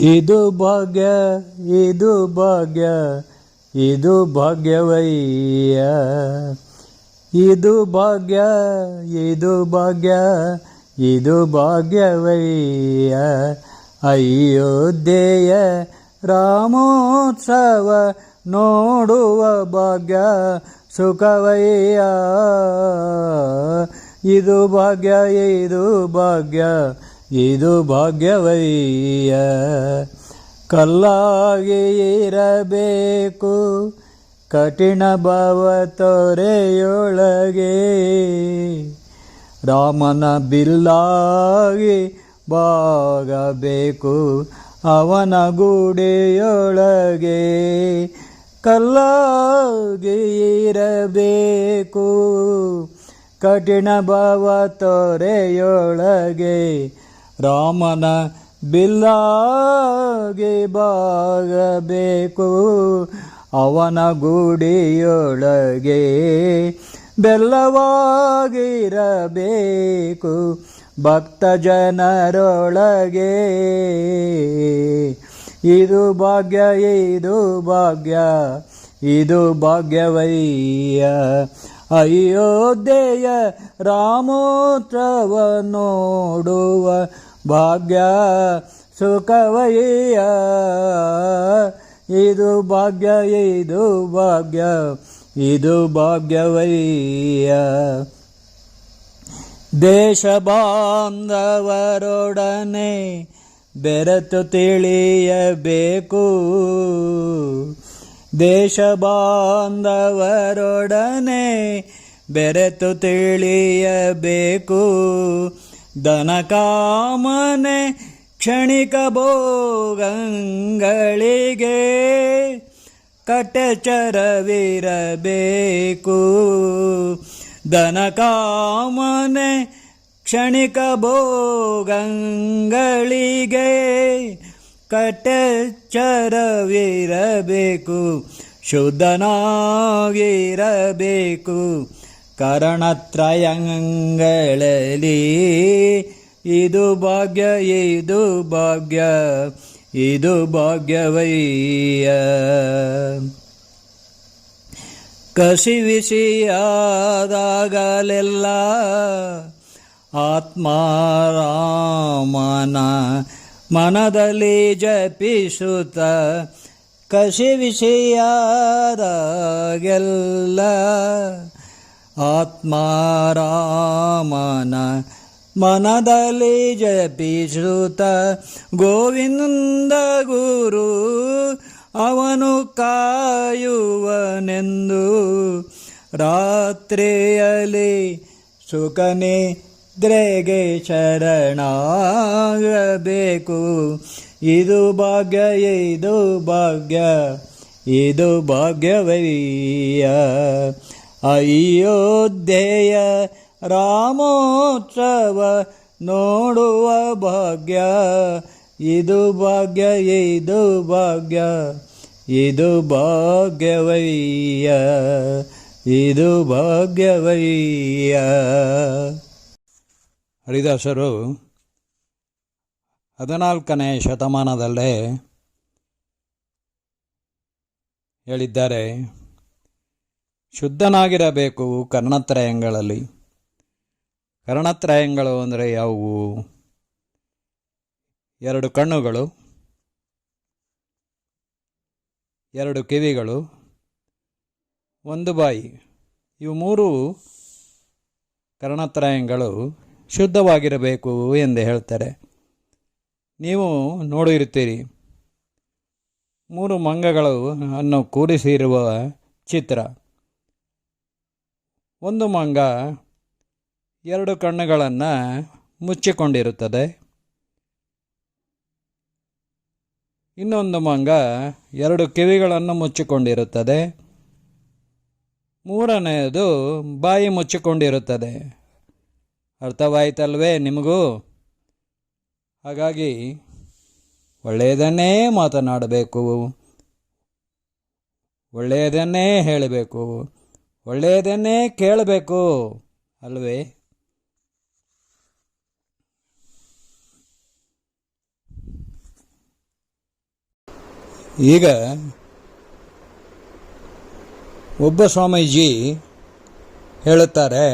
ಇದು ಭಾಗ್ಯ ಇದು ಭಾಗ್ಯ ಇದು ಭಾಗ್ಯವಯ್ಯ. ಇದು ಭಾಗ್ಯ ಇದು ಭಾಗ್ಯ ಇದು ಭಾಗ್ಯವಯ್ಯ. ಅಯೋಧ್ಯೆಯ ರಾಮೋತ್ಸವ ನೋಡುವ ಭಾಗ್ಯ ಸುಖವಯ್ಯ. ಇದು ಭಾಗ್ಯ ಇದು ಭಾಗ್ಯ ಇದು ಭಾಗ್ಯವಯ್ಯ. ಕಲ್ಲಾಗಿ ಇರಬೇಕು ಕಠಿಣ ಭಾವ ತೊರೆಯೊಳಗೆ, ರಾಮನ ಬಿಲ್ಲಾಗಿ ಬಾಗಬೇಕು ಅವನ ಗುಡಿಯೊಳಗೆ. ಕಲ್ಲಾಗಿ ಇರಬೇಕು ಕಠಿಣ ಭಾವ ತೊರೆಯೊಳಗೆ, ರಾಮನ ಬಿಲ್ಲಾಗಿ ಬಾಗಬೇಕು ಅವನ ಗುಡಿಯೊಳಗೆ. ಬೆಲ್ಲವಾಗಿರಬೇಕು ಭಕ್ತ ಜನರೊಳಗೆ, ಇದು ಭಾಗ್ಯ ಇದು ಭಾಗ್ಯ ಇದು ಭಾಗ್ಯವಯ್ಯ. ಅಯೋಧ್ಯೆಯ ರಾಮೋತ್ಸವ ನೋಡುವ ಭಾಗ್ಯ ಸುಖವಯ್ಯ. ಇದು ಭಾಗ್ಯ ಇದು ಭಾಗ್ಯ ಇದು ಭಾಗ್ಯವಯ್ಯ. ದೇಶ ಬಾಂಧವರೊಡನೆ ಬೆರೆತು ತಿಳಿಯಬೇಕು, ದೇಶ ಬಾಂಧವರೊಡನೆ ಬೆರೆತು ತಿಳಿಯಬೇಕು. ದನಕಾಮನೆ ಕ್ಷಣಿಕ ಭೋಗಗಳಿಗೆ ಕಟೆಚರವಿರಬೇಕು. ದನಕಾಮನೆ ಕ್ಷಣಿಕ ಭೋಗಗಳಿಗೆ ಕಟೆಚರವಿರಬೇಕು. ಶುದ್ಧನಾಗಿರಬೇಕು ಕರಣತ್ರಯಗಳಲ್ಲಿ, ಇದು ಭಾಗ್ಯ ಇದು ಭಾಗ್ಯ ಇದು ಭಾಗ್ಯವಯ್ಯ. ಕಸಿವಿಸಿಯಾದಾಗಲೆಲ್ಲ ಆತ್ಮಾರಾಮನ ಮನದಲ್ಲಿ ಜಪಿಸುತ್ತ, ಕಸಿವಿಸಿಯಾದಾಗೆಲ್ಲ ಆತ್ಮಾರಾಮನ ಮನದಲ್ಲಿ ಜಪಿಸುತ್ತ, ಗೋವಿಂದ ಗುರು ಅವನು ಕಾಯುವನೆಂದು ರಾತ್ರಿಯಲ್ಲಿ ಸುಖನಿದ್ರೆಗೆ ಶರಣಾಗಬೇಕು. ಇದು ಭಾಗ್ಯ ಇದು ಭಾಗ್ಯ ಇದು ಭಾಗ್ಯವಯ್ಯ. ಅಯೋಧ್ಯೆಯ ರಾಮೋತ್ಸವ ನೋಡುವ ಭಾಗ್ಯ, ಇದು ಭಾಗ್ಯ ಇದು ಭಾಗ್ಯ ಇದು ಭಾಗ್ಯವಯ್ಯ ಇದು ಭಾಗ್ಯವಯ್ಯ. ಹರಿದಾಸರು 14ನೇ ಶತಮಾನದಲ್ಲೇ ಹೇಳಿದ್ದಾರೆ, ಶುದ್ಧನಾಗಿರಬೇಕು ಕರ್ಣತ್ರಯಗಳಲ್ಲಿ. ಕರ್ಣತ್ರಯಗಳು ಅಂದರೆ ಯಾವುವು? 2 ಕಣ್ಣುಗಳು, 2 ಕಿವಿಗಳು, 1 ಬಾಯಿ. ಇವು 3 ಕರ್ಣತ್ರಯಗಳು ಶುದ್ಧವಾಗಿರಬೇಕು ಎಂದು ಹೇಳ್ತಾರೆ. ನೀವು ನೋಡಿರುತ್ತೀರಿ 3 ಮಂಗಗಳು ಅನ್ನು ಕೂರಿಸಿರುವ ಚಿತ್ರ. ಒಂದು ಮಂಗ 2 ಕಣ್ಣುಗಳನ್ನು ಮುಚ್ಚಿಕೊಂಡಿರುತ್ತದೆ, ಇನ್ನೊಂದು ಮಂಗ 2 ಕಿವಿಗಳನ್ನು ಮುಚ್ಚಿಕೊಂಡಿರುತ್ತದೆ, ಮೂರನೆಯದು ಬಾಯಿ ಮುಚ್ಚಿಕೊಂಡಿರುತ್ತದೆ. ಅರ್ಥವಾಯಿತಲ್ವೇ ನಿಮಗೂ? ಹಾಗಾಗಿ ಒಳ್ಳೆಯದನ್ನೇ ಮಾತನಾಡಬೇಕು, ಒಳ್ಳೆಯದನ್ನೇ ಹೇಳಬೇಕು, ಒಳ್ಳೆಯದನ್ನೇ ಕೇಳಬೇಕು ಅಲ್ವೇ? ಈಗ ಒಬ್ಬ ಸ್ವಾಮೀಜಿ ಹೇಳುತ್ತಾರೆ,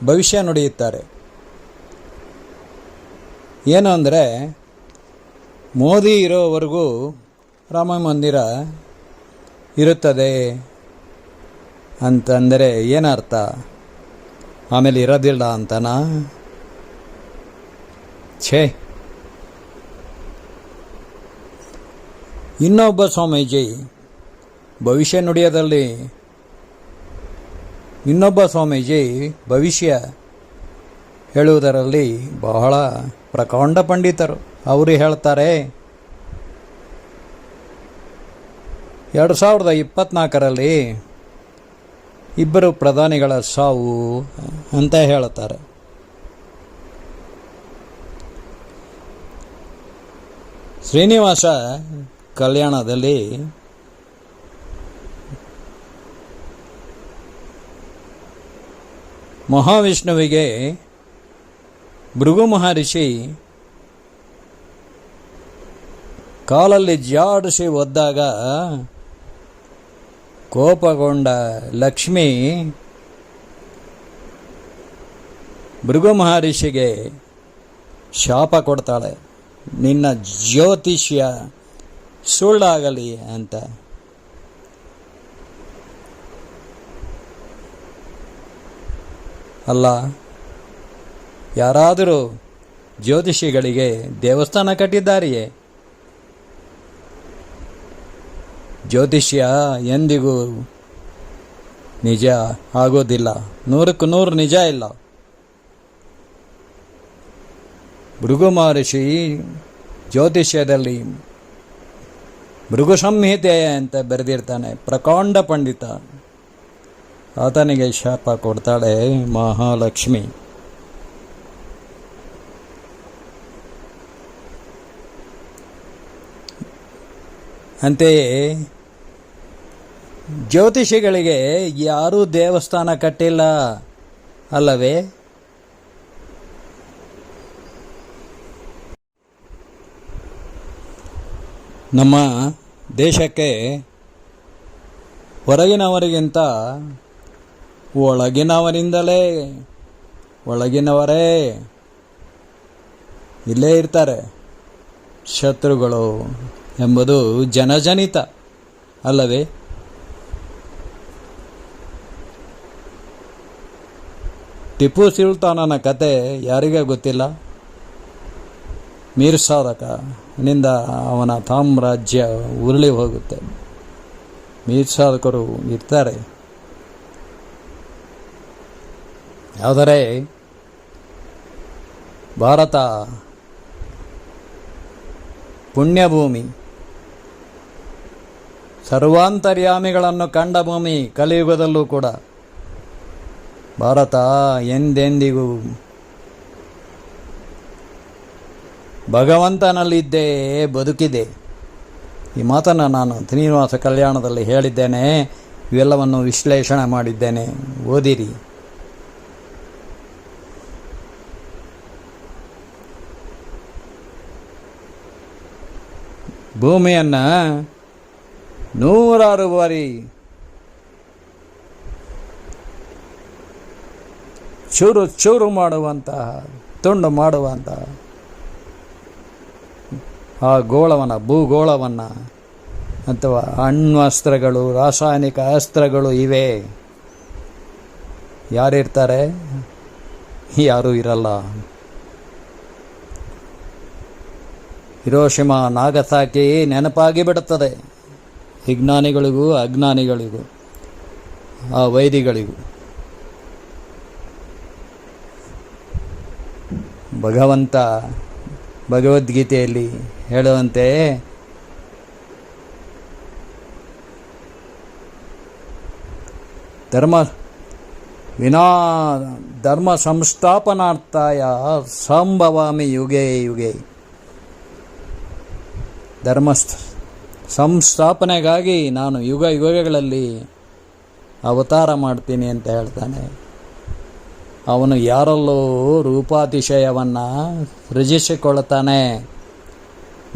ಭವಿಷ್ಯ ನುಡಿಯುತ್ತಾರೆ. ಏನು ಅಂದರೆ, ಮೋದಿ ಇರೋವರೆಗೂ ರಾಮ ಮಂದಿರ ಇರುತ್ತದೆ ಅಂತಂದರೆ ಏನರ್ಥ? ಆಮೇಲೆ ಇರೋದಿಲ್ಲ ಅಂತನಾ? ಛೇ. ಇನ್ನೊಬ್ಬ ಸ್ವಾಮೀಜಿ ಭವಿಷ್ಯ ನುಡಿಯೋದಲ್ಲಿ ಭವಿಷ್ಯ ಹೇಳುವುದರಲ್ಲಿ ಬಹಳ ಪ್ರಕಾಂಡ ಪಂಡಿತರು. ಅವರು ಹೇಳ್ತಾರೆ, 2024ರಲ್ಲಿ ಇಬ್ಬರು ಪ್ರಧಾನಿಗಳ ಸಾವು ಅಂತ ಹೇಳುತ್ತಾರೆ. ಶ್ರೀನಿವಾಸ ಕಲ್ಯಾಣದಲ್ಲಿ ಮಹಾವಿಷ್ಣುವಿಗೆ ಭೃಗು ಮಹರ್ಷಿ ಕಾಲಲ್ಲಿ ಜಾಡಿಸಿ ಒದ್ದಾಗ ಕೋಪಗೊಂಡ ಲಕ್ಷ್ಮಿ ಭೃಗು ಮಹರ್ಷಿಗೆ ಶಾಪ ಕೊಡ್ತಾಳೆ, ನಿನ್ನ ಜ್ಯೋತಿಷ್ಯ ಸುಳ್ಳಾಗಲಿ ಅಂತ. ಅಲ್ಲ, ಯಾರಾದರೂ ಜ್ಯೋತಿಷಿಗಳಿಗೆ ದೇವಸ್ಥಾನ ಕಟ್ಟಿದ್ದಾರೆಯೇ? ಜ್ಯೋತಿಷ್ಯ ಎಂದಿಗೂ ನಿಜ ಆಗೋದಿಲ್ಲ, 100ಕ್ಕೆ 100 ನಿಜ ಇಲ್ಲ. ಭೃಗು ಮಹರ್ಷಿ ಜ್ಯೋತಿಷ್ಯದಲ್ಲಿ ಭೃಗು ಸಂಹಿತೆ ಅಂತ ಬರೆದಿರ್ತಾನೆ, ಪ್ರಕಾಂಡ ಪಂಡಿತ. ಆತನಿಗೆ ಶಾಪ ಕೊಡ್ತಾಳೆ ಮಹಾಲಕ್ಷ್ಮಿ. ಅಂತೆಯೇ ಜ್ಯೋತಿಷಿಗಳಿಗೆ ಯಾರೂ ದೇವಸ್ಥಾನ ಕಟ್ಟಿಲ್ಲ ಅಲ್ಲವೇ? ನಮ್ಮ ದೇಶಕ್ಕೆ ಹೊರಗಿನವರಿಗಿಂತ ಒಳಗಿನವರೇ ಇಲ್ಲೇ ಇರ್ತಾರೆ. ಶತ್ರುಗಳು ಎಂಬುದು ಜನಜನಿತ ಅಲ್ಲವೇ? ಟಿಪ್ಪು ಸುಲ್ತಾನನ ಕತೆ ಯಾರಿಗೆ ಗೊತ್ತಿಲ್ಲ? ಮೀರ್ ಸಾಧಕನಿಂದ ಅವನ ಸಾಮ್ರಾಜ್ಯ ಉರುಳಿ ಹೋಗುತ್ತೆ. ಮೀರ್ ಸಾಧಕರು ಇರ್ತಾರೆ. ಆದರೆ ಭಾರತ ಪುಣ್ಯಭೂಮಿ, ಸರ್ವಾಂತರ್ಯಾಮಿಗಳನ್ನು ಕಂಡ ಭೂಮಿ. ಕಲಿಯುಗದಲ್ಲೂ ಕೂಡ ಭಾರತ ಎಂದೆಂದಿಗೂ ಭಗವಂತನಲ್ಲಿದ್ದೇ ಬದುಕಿದೆ. ಈ ಮಾತನ್ನು ನಾನು ಶ್ರೀನಿವಾಸ ಕಲ್ಯಾಣದಲ್ಲಿ ಹೇಳಿದ್ದೇನೆ. ಇವೆಲ್ಲವನ್ನು ವಿಶ್ಲೇಷಣೆ ಮಾಡಿದ್ದೇನೆ, ಓದಿರಿ. ಭೂಮಿಯನ್ನು 100 ಬಾರಿ ಚೂರು ಮಾಡುವಂತಹ, ತುಂಡು ಮಾಡುವಂತಹ ಆ ಭೂಗೋಳವನ್ನು ಅಥವಾ ಅಣ್ವಸ್ತ್ರಗಳು, ರಾಸಾಯನಿಕ ಅಸ್ತ್ರಗಳು ಇವೆ. ಯಾರಿರ್ತಾರೆ? ಯಾರೂ ಇರಲ್ಲ. ಹಿರೋಶಿಮಾ ನಾಗಸಾಕಿ ನೆನಪಾಗಿ ಬಿಡುತ್ತದೆ ವಿಜ್ಞಾನಿಗಳಿಗೂ, ಅಜ್ಞಾನಿಗಳಿಗೂ, ಆ ವೈದಿಗಳಿಗೂ. ಭಗವಂತ ಭಗವದ್ಗೀತೆಯಲ್ಲಿ ಹೇಳುವಂತೆ ಧರ್ಮ ಸಂಸ್ಥಾಪನಾರ್ಥಾಯ ಸಂಭವಾಮಿ ಯುಗೇ ಯುಗೇ. ಧರ್ಮ ಸಂಸ್ಥಾಪನೆಗಾಗಿ ನಾನು ಯುಗಗಳಲ್ಲಿ ಅವತಾರ ಮಾಡ್ತೀನಿ ಅಂತ ಹೇಳ್ತಾನೆ. ಅವನು ಯಾರಲ್ಲೋ ರೂಪಾತಿಶಯವನ್ನು ಸೃಜಿಸಿಕೊಳ್ಳುತ್ತಾನೆ.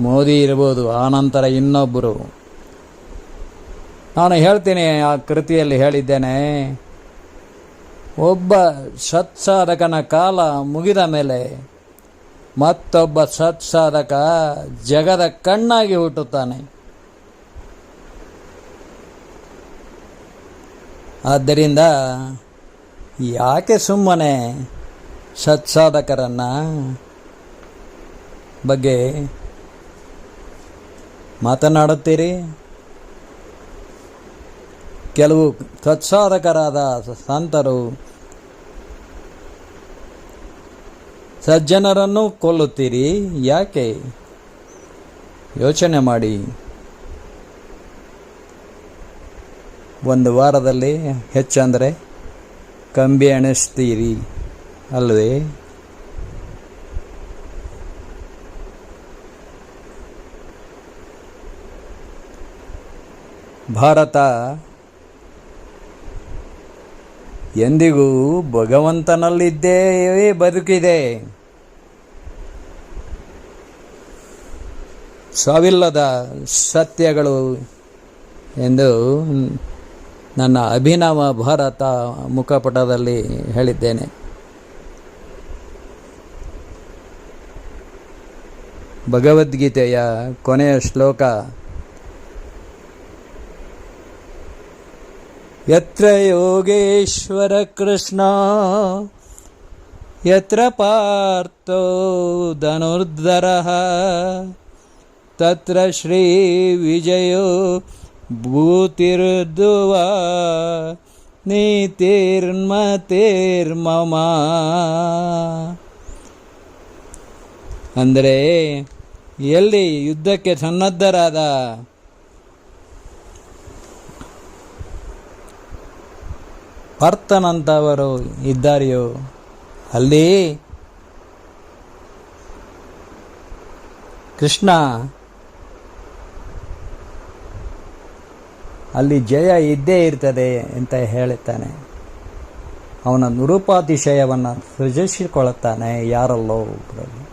ಮೋದಿ ಇರ್ಬೋದು, ಆನಂತರ ಇನ್ನೊಬ್ಬರು. ನಾನು ಹೇಳ್ತೀನಿ, ಆ ಕೃತಿಯಲ್ಲಿ ಹೇಳಿದ್ದೇನೆ, ಒಬ್ಬ ಸತ್ಸಾಧಕನ ಕಾಲ ಮುಗಿದ ಮೇಲೆ ಮತ್ತೊಬ್ಬ ಸತ್ಸಾಧಕ ಜಗದ ಕಣ್ಣಾಗಿ ಹುಟ್ಟುತ್ತಾನೆ. ಆದ್ದರಿಂದ ಯಾಕೆ ಸುಮ್ಮನೆ ಸತ್ಸಾಧಕರನ್ನ ಬಗ್ಗೆ ಮಾತನಾಡುತ್ತೀರಿ? ಕೆಲವು ಸತ್ಸಾಧಕರಾದ ಸಂತರು ಸಜ್ಜನರನ್ನು ಕೊಲ್ಲುತ್ತೀರಿ, ಯಾಕೆ? ಯೋಚನೆ ಮಾಡಿ. ಒಂದು ವಾರದಲ್ಲಿ ಹೆಚ್ಚಂದರೆ ಕಂಬಿ ಎಣಿಸ್ತೀರಿ ಅಲ್ವೇ? ಭಾರತ ಎಂದಿಗೂ ಭಗವಂತನಲ್ಲಿದ್ದೇ ಬದುಕಿದೆ. ಸಾವಿಲ್ಲದ ಸತ್ಯಗಳು ಎಂದು ನನ್ನ ಅಭಿನವ ಭಾರತ ಮುಖಪಟದಲ್ಲಿ ಹೇಳಿದ್ದೇನೆ. ಭಗವದ್ಗೀತೆಯ ಕೊನೆಯ ಶ್ಲೋಕ, ಯತ್ರ ಯೋಗೇಶ್ವರ ಕೃಷ್ಣ ಯತ್ರ ಪಾರ್ಥೋ ಧನುರ್ಧರಃ ತತ್ರ ಶ್ರೀ ವಿಜಯೋ ಭೂತಿರ್ದುವಾ ನೀತಿರ್ಮತಿರ್ಮಮ. ಅಂದರೆ ಎಲ್ಲಿ ಯುದ್ಧಕ್ಕೆ ಸನ್ನದ್ಧರಾದ ಪಾರ್ಥನಂತವರು ಇದ್ದಾರೆಯೋ ಅಲ್ಲಿ ಕೃಷ್ಣ, ಅಲ್ಲಿ ಜಯ ಇದ್ದೇ ಇರ್ತದೆ ಅಂತ ಹೇಳುತ್ತಾನೆ. ಅವನ ನಿರೂಪಾತಿಶಯವನ್ನು ಸೃಜಿಸಿಕೊಳ್ಳುತ್ತಾನೆ ಯಾರಲ್ಲೋ ಒಬ್ಬರಲ್ಲಿ.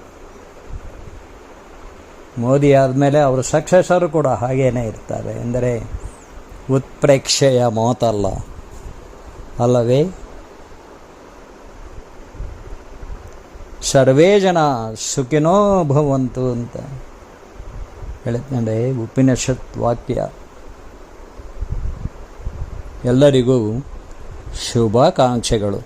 ಮೋದಿ ಆದಮೇಲೆ ಅವರು ಸಕ್ಸೆಸರು ಕೂಡ ಹಾಗೇನೇ ಇರ್ತಾರೆ. ಎಂದರೆ ಉತ್ಪ್ರೇಕ್ಷೆಯ ಮಾತಲ್ಲ ಅಲ್ಲವೇ? ಸರ್ವೇ ಜನ ಸುಖಿನೋ ಭವಂತು ಅಂತ ಹೇಳುತ್ತಂಡೆ ಉಪನಿಷತ್ ವಾಕ್ಯ. ಎಲ್ಲರಿಗೂ ಶುಭಾಕಾಂಕ್ಷೆಗಳು.